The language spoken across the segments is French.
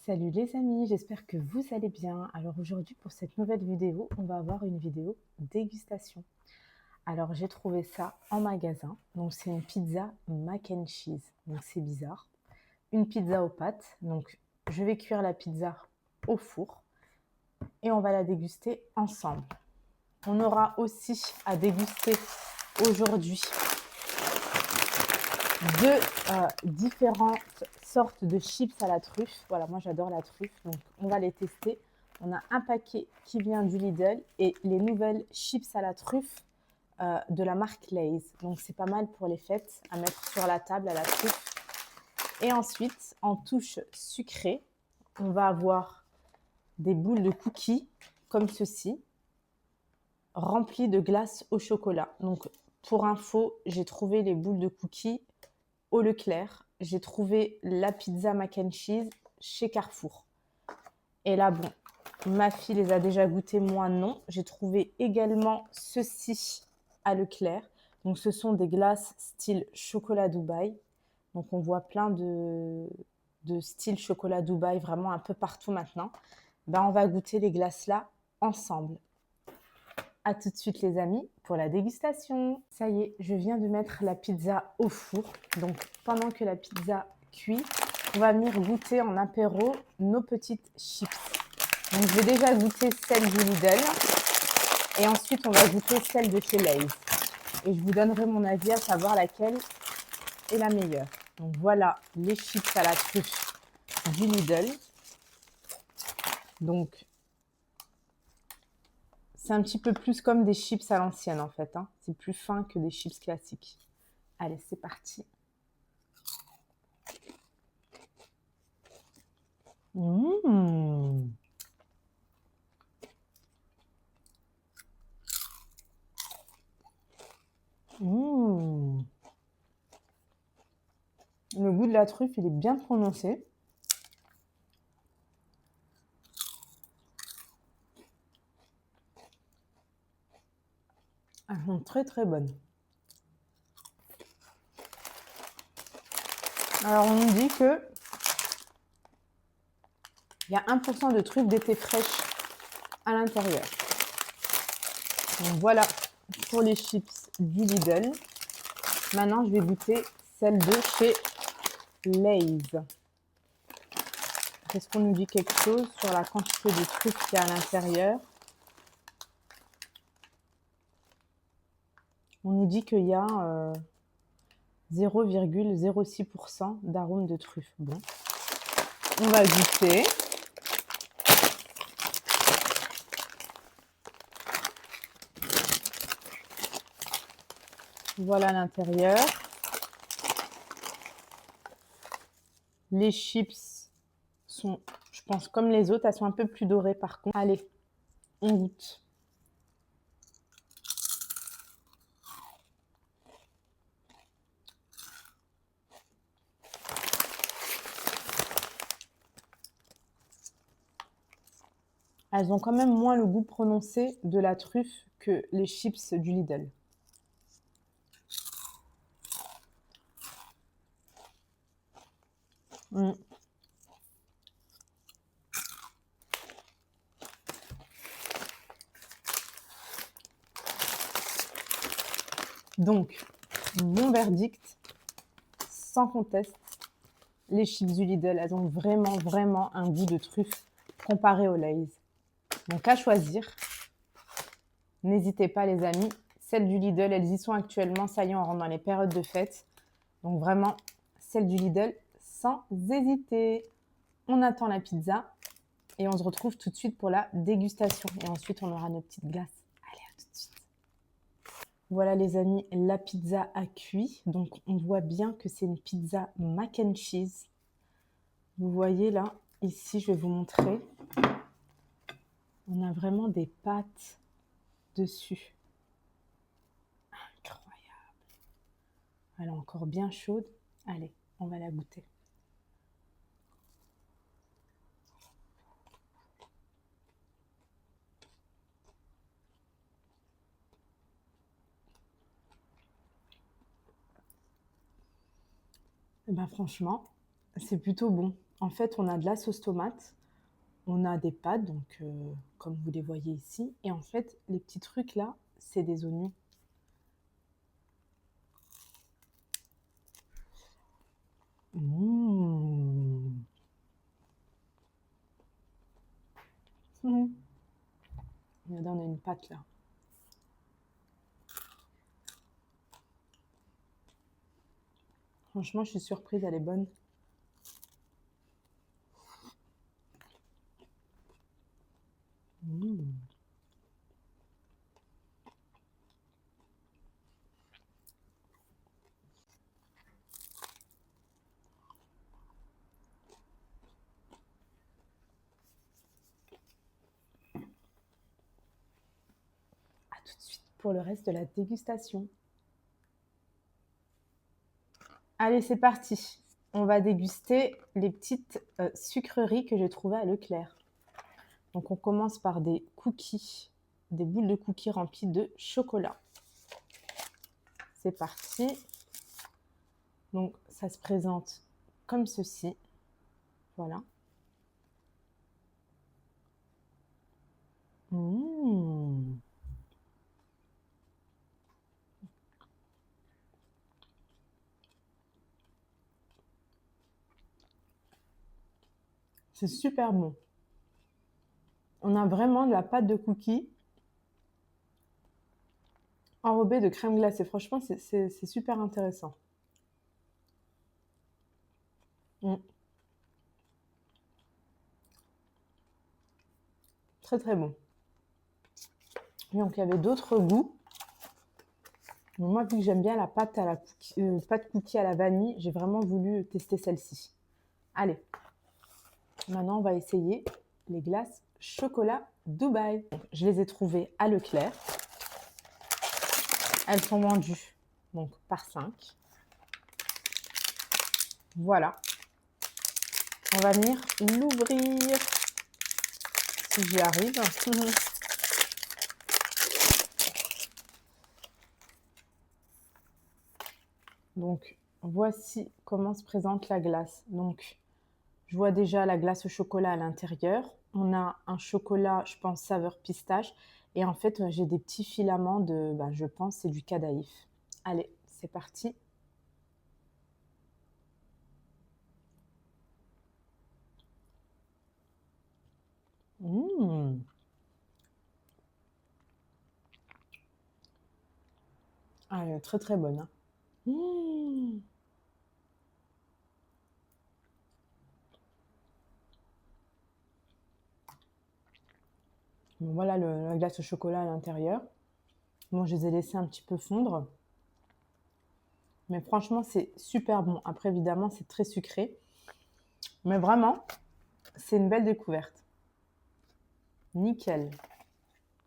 Salut les amis, j'espère que vous allez bien. Alors aujourd'hui pour cette nouvelle vidéo, on va avoir une vidéo dégustation. Alors j'ai trouvé ça en magasin, donc c'est une pizza mac and cheese, donc c'est bizarre. Une pizza aux pâtes, donc je vais cuire la pizza au four et on va la déguster ensemble. On aura aussi à déguster aujourd'hui deux différentes sortes de chips à la truffe. Voilà, moi j'adore la truffe, donc on va les tester. On a un paquet qui vient du Lidl et les nouvelles chips à la truffe de la marque Lay's. Donc c'est pas mal pour les fêtes à mettre sur la table à la truffe. Et ensuite, en touche sucrée, on va avoir des boules de cookies comme ceci, remplies de glace au chocolat. Donc pour info, j'ai trouvé les boules de cookies au Leclerc. J'ai trouvé la pizza mac and cheese chez Carrefour. Et là, bon, ma fille les a déjà goûtées, moi non. J'ai trouvé également ceci à Leclerc. Donc, ce sont des glaces style chocolat Dubaï. Donc, on voit plein de style chocolat Dubaï vraiment un peu partout maintenant. Ben, on va goûter les glaces là ensemble. A tout de suite les amis pour la dégustation. Ça y est, je viens de mettre la pizza au four. Donc pendant que la pizza cuit, on va venir goûter en apéro nos petites chips. Donc je vais déjà goûter celle du Lidl et ensuite on va goûter celle de chez Lay's. Et je vous donnerai mon avis à savoir laquelle est la meilleure. Donc voilà les chips à la truffe du Lidl. Donc c'est un petit peu plus comme des chips à l'ancienne en fait. Hein. C'est plus fin que des chips classiques. Allez, c'est parti. Mmh. Mmh. Le goût de la truffe, il est bien prononcé. Elles sont très très bonnes. Alors on nous dit que il y a 1% de truffes d'été fraîches à l'intérieur. Donc voilà pour les chips du Lidl. Maintenant, je vais goûter celle de chez Lay's. Est-ce qu'on nous dit quelque chose sur la quantité de truffes qu'il y a à l'intérieur? On nous dit qu'il y a 0,06% d'arôme de truffe. Bon, on va goûter. Voilà l'intérieur. Les chips sont, je pense, comme les autres. Elles sont un peu plus dorées par contre. Allez, on goûte. Elles ont quand même moins le goût prononcé de la truffe que les chips du Lidl. Mm. Donc, mon verdict, sans conteste, les chips du Lidl, elles ont vraiment, vraiment un goût de truffe comparé aux Lay's. Donc, à choisir, n'hésitez pas les amis. Celles du Lidl, elles y sont actuellement. Ça y est, on rentre dans les périodes de fête. Donc, vraiment, celles du Lidl, sans hésiter. On attend la pizza et on se retrouve tout de suite pour la dégustation. Et ensuite, on aura nos petites glaces. Allez, à tout de suite. Voilà les amis, la pizza a cuit. Donc on voit bien que c'est une pizza mac and cheese. Vous voyez là, ici je vais vous montrer. On a vraiment des pâtes dessus. Incroyable. Elle est encore bien chaude. Allez, on va la goûter. Et ben franchement, c'est plutôt bon. En fait, on a de la sauce tomate, on a des pâtes, donc comme vous les voyez ici. Et en fait, les petits trucs là, c'est des oignons. Mmh. Mmh. Regardez, on a une pâte là. Franchement, je suis surprise, elle est bonne. Mmh. À tout de suite pour le reste de la dégustation. Allez, c'est parti. On va déguster les petites sucreries que j'ai trouvées à Leclerc. Donc, on commence par des cookies, des boules de cookies remplies de chocolat. C'est parti. Donc, ça se présente comme ceci. Voilà. Mmh. C'est super bon. On a vraiment de la pâte de cookies enrobée de crème glacée. Franchement, c'est super intéressant. Mmh. Très très bon. Et donc, il y avait d'autres goûts. Mais moi, vu que j'aime bien la pâte, pâte cookie à la vanille, j'ai vraiment voulu tester celle-ci. Allez, maintenant, on va essayer les glaces chocolat Dubaï. Je les ai trouvées à Leclerc. Elles sont vendues donc par 5. Voilà. On va venir l'ouvrir si j'y arrive. Donc, voici comment se présente la glace. Donc, je vois déjà la glace au chocolat à l'intérieur. On a un chocolat, je pense, saveur pistache. Et en fait, j'ai des petits filaments de, je pense, c'est du cadaïf. Allez, c'est parti. Mmh. Ah, elle est très très bonne, hein. Mmh. Bon, voilà la glace au chocolat à l'intérieur. Bon, je les ai laissés un petit peu fondre. Mais franchement, c'est super bon. Après, évidemment, c'est très sucré. Mais vraiment, c'est une belle découverte. Nickel.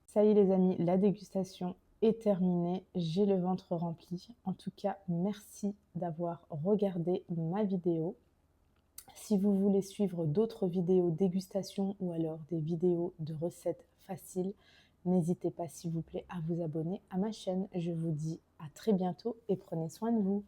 Ça y est les amis, la dégustation est terminée. J'ai le ventre rempli. En tout cas, merci d'avoir regardé ma vidéo. Si vous voulez suivre d'autres vidéos dégustation ou alors des vidéos de recettes faciles, n'hésitez pas s'il vous plaît à vous abonner à ma chaîne. Je vous dis à très bientôt et prenez soin de vous.